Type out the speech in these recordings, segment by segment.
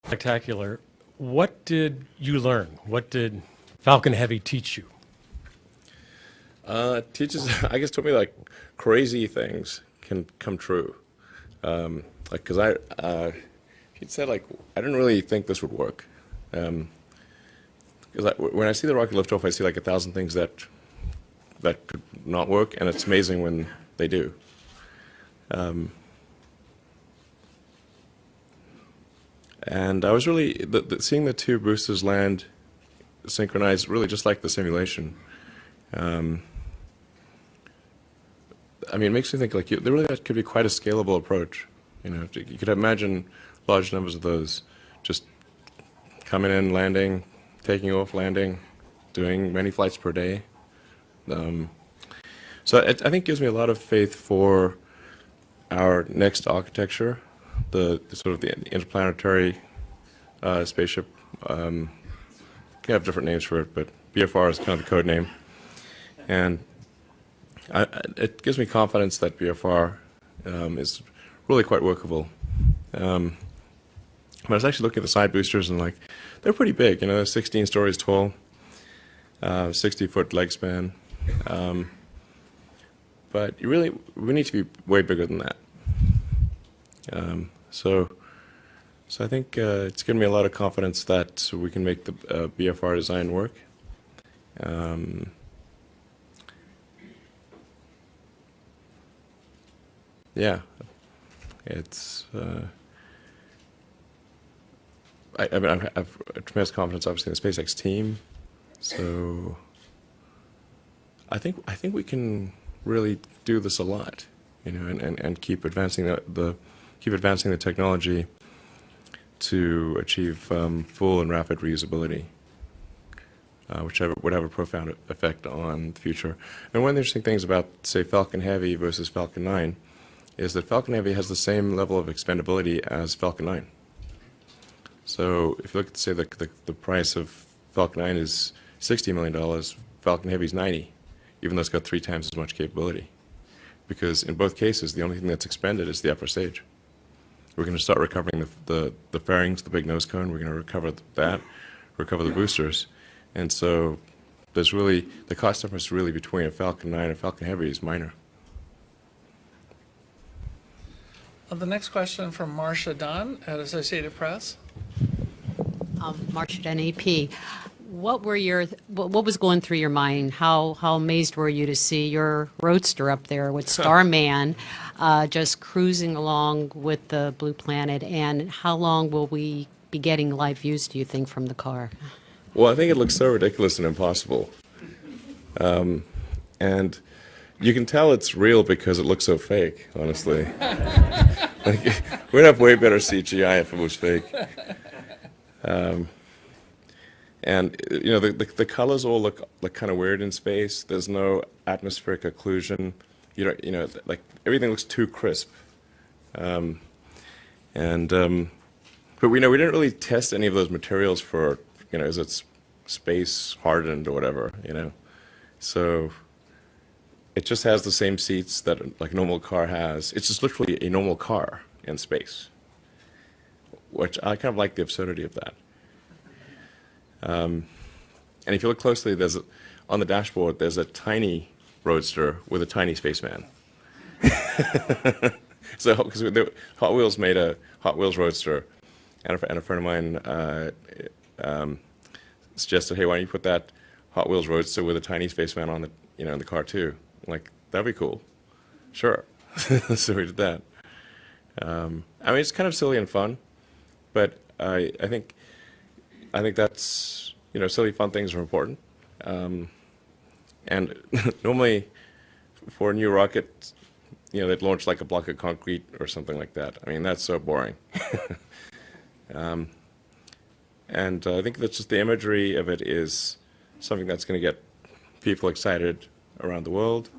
spectacular. What did you learn? What did Falcon Heavy teach you? It teaches, I guess, taught me like crazy things can come true. Like, cause he'd said like, I didn't really think this would work. Because when I see the rocket lift off, I see like 1,000 things that could not work, and it's amazing when they do. And I was really seeing the two boosters land synchronized, really just like the simulation. I mean, it makes me think like there really could be quite a scalable approach. You know, you could imagine large numbers of those just coming in, landing, taking off, landing, doing many flights per day. So I think it gives me a lot of faith for our next architecture, the sort of the interplanetary spaceship. You have different names for it, but BFR is kind of the code name. And it gives me confidence that BFR is really quite workable. But I was actually looking at the side boosters, and like, they're pretty big. You know, they're 16 stories tall, 60-foot leg span. But we need to be way bigger than that. So I think it's given me a lot of confidence that we can make the BFR design work. Yeah, it's. I mean, I've tremendous confidence, obviously, in the SpaceX team. So I think we can really do this a lot, you know, and keep advancing the technology to achieve full and rapid reusability, which would have a profound effect on the future. And one of the interesting things about, say, Falcon Heavy versus Falcon 9 is that Falcon Heavy has the same level of expendability as Falcon 9. So if you look at, say, the price of Falcon 9 is $60 million, Falcon Heavy is 90, even though it's got 3 times as much capability. Because in both cases, the only thing that's expended is the upper stage. We're going to start recovering the fairings, the big nose cone. We're going to recover that, recover the boosters. And so there's really, the cost difference really between a Falcon 9 and a Falcon Heavy is minor. The next question from Marcia Dunn at Associated Press. Marcia Dunn, AP. What was going through your mind? How amazed were you to see your roadster up there with Starman just cruising along with the Blue Planet? And how long will we be getting live views, do you think, from the car? Well, I think it looks so ridiculous and impossible. And you can tell it's real because it looks so fake, honestly. Like, we'd have way better CGI if it was fake. And you know, the colors all look kind of weird in space. There's no atmospheric occlusion. You know, like everything looks too crisp. But we didn't really test any of those materials for, you know, is it space hardened or whatever, you know. So it just has the same seats that like a normal car has. It's just literally a normal car in space, which I kind of like the absurdity of that. And if you look closely, on the dashboard, there's a tiny roadster with a tiny spaceman. So, because Hot Wheels made a Hot Wheels roadster, and a friend of mine suggested, hey, why don't you put that Hot Wheels roadster with a tiny spaceman on the, you know, in the car too? I'm like, that'd be cool. Sure. So we did that. I mean, it's kind of silly and fun, but I think that's, you know, silly, fun things are important. And normally for a new rocket, you know, they'd launch like a block of concrete or something like that. I mean, that's so boring. And I think that's just the imagery of it is something that's going to get people excited around the world.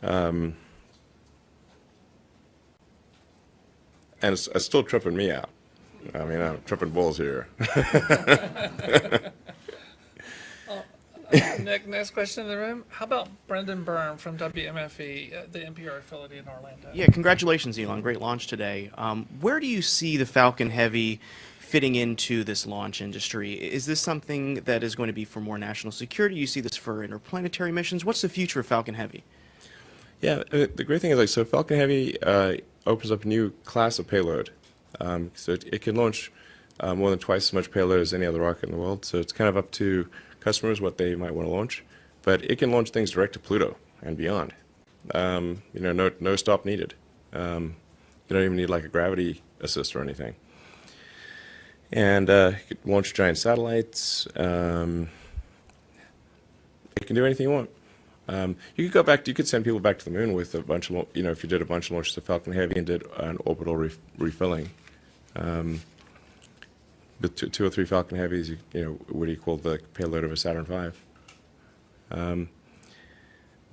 And it's still tripping me out. I mean, I'm tripping balls here. Next question in the room. How about Brendan Byrne from WMFE, the NPR affiliate in Orlando? Yeah, congratulations, Elon. Great launch today. Where do you see the Falcon Heavy fitting into this launch industry? Is this something that is going to be for more national security? You see this for interplanetary missions? What's the future of Falcon Heavy? Yeah, the great thing is, like, so Falcon Heavy opens up a new class of payload. So it can launch more than twice as much payload as any other rocket in the world. So it's kind of up to customers what they might want to launch. But it can launch things direct to Pluto and beyond. You know, no stop needed. You don't even need like a gravity assist or anything. And it can launch giant satellites. It can do anything you want. You could go back. You could send people back to the moon with a bunch of, you know, if you did a bunch of launches of Falcon Heavy and did an orbital refilling. With two or three Falcon Heavies, you know, would equal the payload of a Saturn V.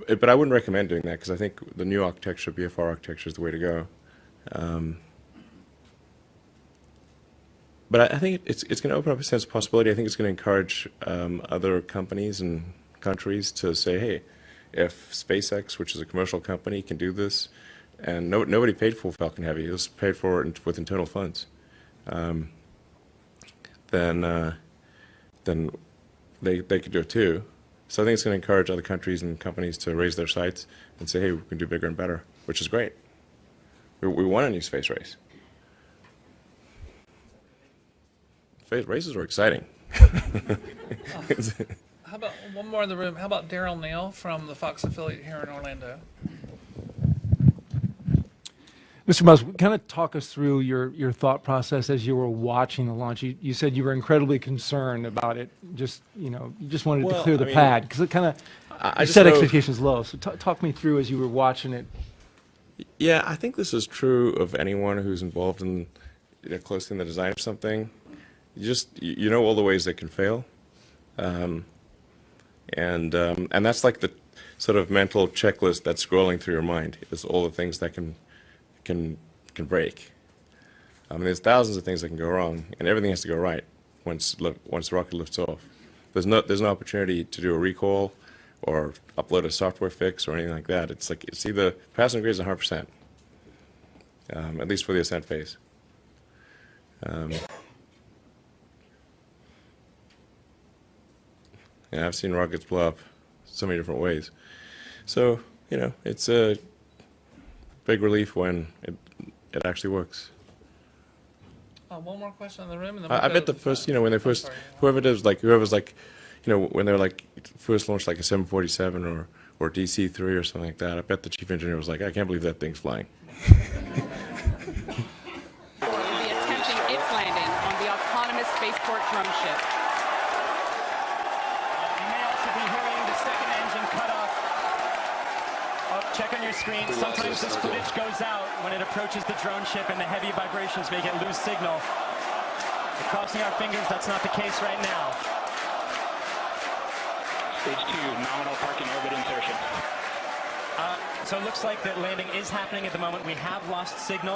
But I wouldn't recommend doing that because I think the new architecture, BFR architecture, is the way to go. But I think it's going to open up a sense of possibility. I think it's going to encourage other companies and countries to say, hey, if SpaceX, which is a commercial company, can do this, and nobody paid for Falcon Heavy, it was paid for with internal funds, then they could do it too. So I think it's going to encourage other countries and companies to raise their sights and say, hey, we can do bigger and better, which is great. We want a new space race. Space races are exciting. How about one more in the room? How about Daryl Neal from the Fox affiliate here in Orlando? Mr. Musk, kind of talk us through your thought process as you were watching the launch. You said you were incredibly concerned about it. Just, you know, you just wanted to clear the pad because it kind of set expectations low. So talk me through as you were watching it. Yeah, I think this is true of anyone who's involved in, you know, closely in the design of something. You know all the ways that can fail, and that's like the sort of mental checklist that's scrolling through your mind. Is all the things that can break. I mean, there's thousands of things that can go wrong, and everything has to go right once the rocket lifts off. There's no opportunity to do a recall or upload a software fix or anything like that. It's either passing grade is 100%, at least for the ascent phase. Yeah, I've seen rockets blow up so many different ways. So, you know, it's a big relief when it actually works. One more question in the room, and then I bet the first, you know, when they first, whoever's like, you know, when they were like first launched like a 747 or DC-3 or something like that, I bet the chief engineer was like, I can't believe that thing's flying. Will be attempting its landing on the autonomous spaceport drum ship. You may also be hearing the second engine cut off. Oh, check on your screen. Sometimes this footage goes out when it approaches the drone ship and the heavy vibrations make it lose signal. We're crossing our fingers that's not the case right now. Stage 2, nominal parking orbit insertion. So it looks like that landing is happening at the moment. We have lost signal.